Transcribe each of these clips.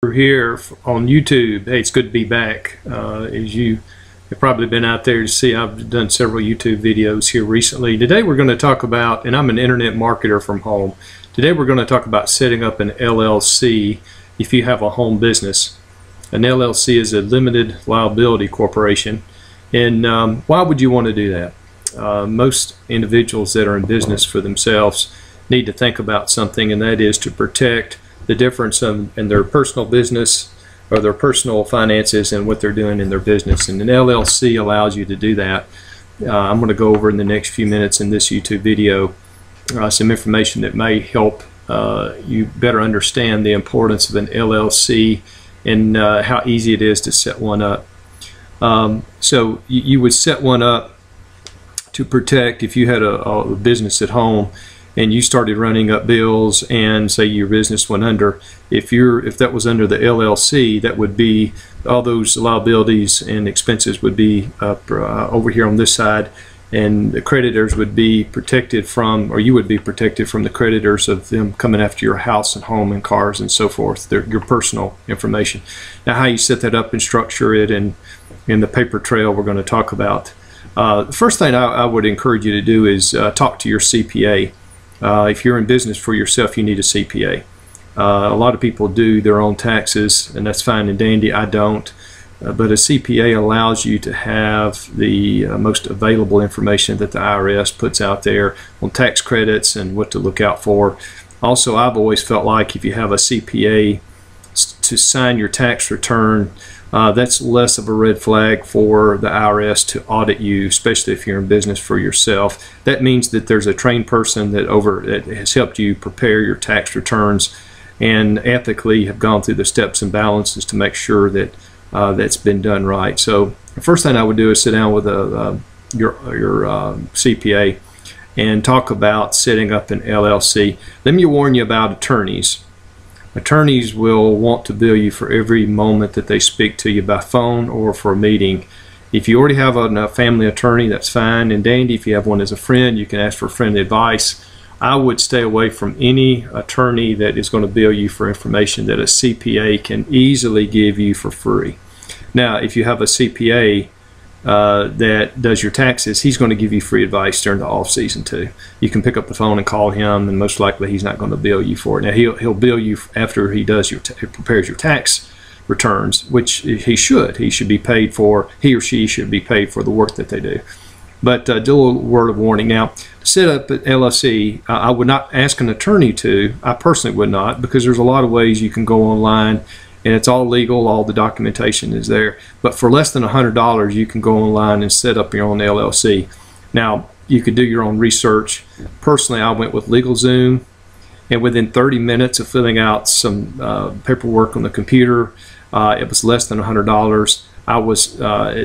We're here on YouTube. Hey, it's good to be back. As you have probably been out there to see, I've done several YouTube videos here recently. Today we're going to talk about, and I'm an internet marketer from home. Today we're going to talk about setting up an LLC if you have a home business. An LLC is a limited liability corporation. And why would you want to do that? Most individuals that are in business for themselves need to think about something, and that is to protect the difference in their personal business or their personal finances and what they're doing in their business. And an LLC allows you to do that. I'm going to go over in the next few minutes in this YouTube video some information that may help you better understand the importance of an LLC and how easy it is to set one up. So you would set one up to protect if you had a business at home and you started running up bills and say your business went under. If that was under the LLC, that would be all those liabilities and expenses would be over here on this side, and the creditors would be protected from, or you would be protected from the creditors of them coming after your house and home and cars and so forth, your personal information. Now, how you set that up and structure it, and in the paper trail we're going to talk about. The first thing I would encourage you to do is talk to your CPA. If you're in business for yourself, you need a CPA. A lot of people do their own taxes, and that's fine and dandy. I don't. But a CPA allows you to have the most available information that the IRS puts out there on tax credits and what to look out for. Also, I've always felt like if you have a CPA to sign your tax return, that's less of a red flag for the IRS to audit you, especially if you're in business for yourself. That means that there's a trained person that has helped you prepare your tax returns and ethically have gone through the steps and balances to make sure that that's been done right. So the first thing I would do is sit down with your CPA and talk about setting up an LLC. Let me warn you about attorneys. Attorneys will want to bill you for every moment that they speak to you by phone or for a meeting. If you already have a family attorney, that's fine and dandy. If you have one as a friend, you can ask for friendly advice. I would stay away from any attorney that is going to bill you for information that a CPA can easily give you for free. Now, if you have a CPA that does your taxes, he's going to give you free advice during the off season too. You can pick up the phone and call him, and most likely he's not going to bill you for it. Now he'll bill you after he does prepares your tax returns, which he should. He should be paid for. He or she should be paid for the work that they do. But do a little word of warning. Now, to set up an LLC, I would not ask an attorney to. I personally would not, because there's a lot of ways you can go online. And it's all legal, all the documentation is there. But for less than $100, you can go online and set up your own LLC. Now, you could do your own research. Personally, I went with LegalZoom, and within 30 minutes of filling out some paperwork on the computer, it was less than $100.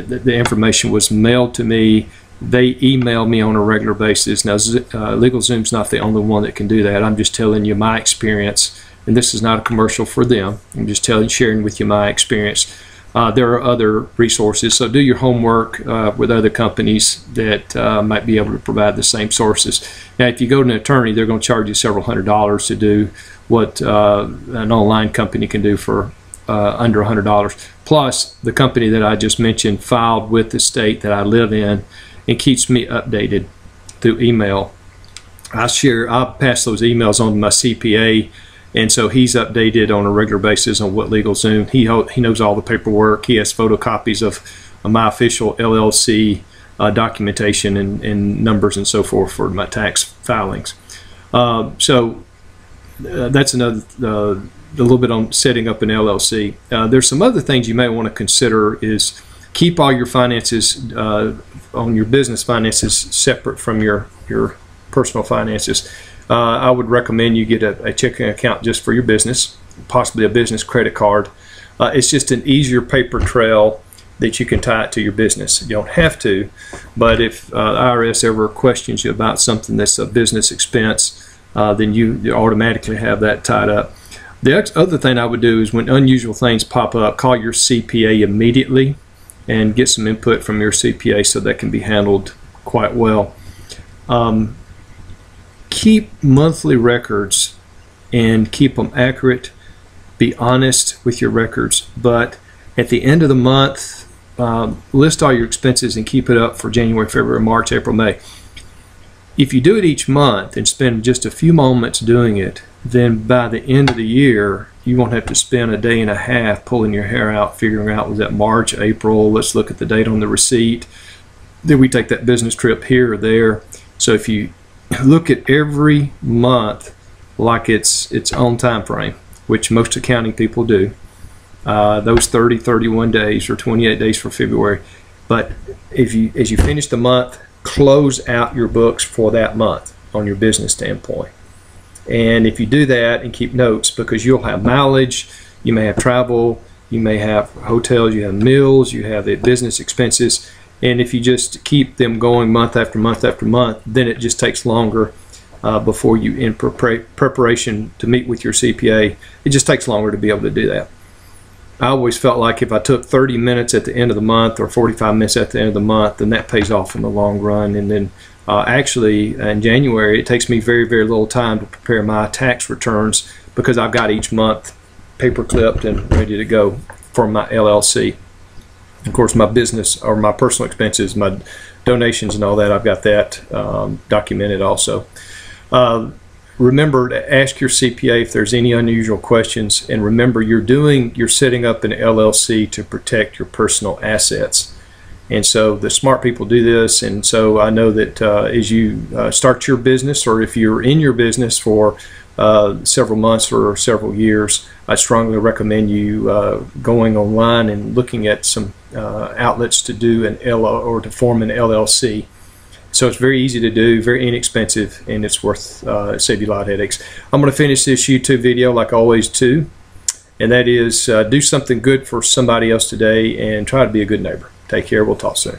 The information was mailed to me. They email me on a regular basis. Now, LegalZoom's not the only one that can do that. I'm just telling you my experience. And this is not a commercial for them. I'm just sharing with you my experience. There are other resources, so do your homework with other companies that might be able to provide the same sources. Now, if you go to an attorney, they're going to charge you several $100s to do what an online company can do for under $100. Plus, the company that I just mentioned filed with the state that I live in and keeps me updated through email. I'll pass those emails on to my CPA. And so he's updated on a regular basis on what LegalZoom. He knows all the paperwork. He has photocopies of my official LLC documentation and numbers and so forth for my tax filings. So that's another a little bit on setting up an LLC. There's some other things you may want to consider is keep all your finances on your business finances separate from your personal finances. I would recommend you get a checking account just for your business, possibly a business credit card. It's just an easier paper trail that you can tie it to your business. You don't have to, but if the IRS ever questions you about something that's a business expense, then you automatically have that tied up. The other thing I would do is when unusual things pop up, call your CPA immediately and get some input from your CPA so that can be handled quite well. Keep monthly records and keep them accurate Be honest with your records, but at the end of the month, list all your expenses and keep it up for January, February, March, April, May. If you do it each month and spend just a few moments doing it, then by the end of the year, you won't have to spend a day and a half pulling your hair out, figuring out, was that March, April, let's look at the date on the receipt. Did we take that business trip here or there? So if you look at every month like it's its own time frame, which most accounting people do, those 30, 31 days or 28 days for February. But as you finish the month, close out your books for that month on your business standpoint. And if you do that and keep notes, because you'll have mileage, you may have travel, you may have hotels, you have meals, you have the business expenses, and if you just keep them going month after month after month, then it just takes longer before you in preparation to meet with your CPA. It just takes longer to be able to do that. I always felt like if I took 30 minutes at the end of the month or 45 minutes at the end of the month, then that pays off in the long run. And then actually in January, it takes me very, very little time to prepare my tax returns because I've got each month paper clipped and ready to go for my LLC. Of course, my business or my personal expenses, my donations and all that, I've got that documented also. Remember to ask your CPA if there's any unusual questions, and remember you're setting up an LLC to protect your personal assets. And so the smart people do this, and so I know that as you start your business, or if you're in your business for several months or several years, I strongly recommend you going online and looking at some outlets to do an or to form an LLC. So it's very easy to do, very inexpensive, and it's worth save you a lot of headaches. I'm going to finish this YouTube video like I always do, and that is do something good for somebody else today and try to be a good neighbor. Take care. We'll talk soon.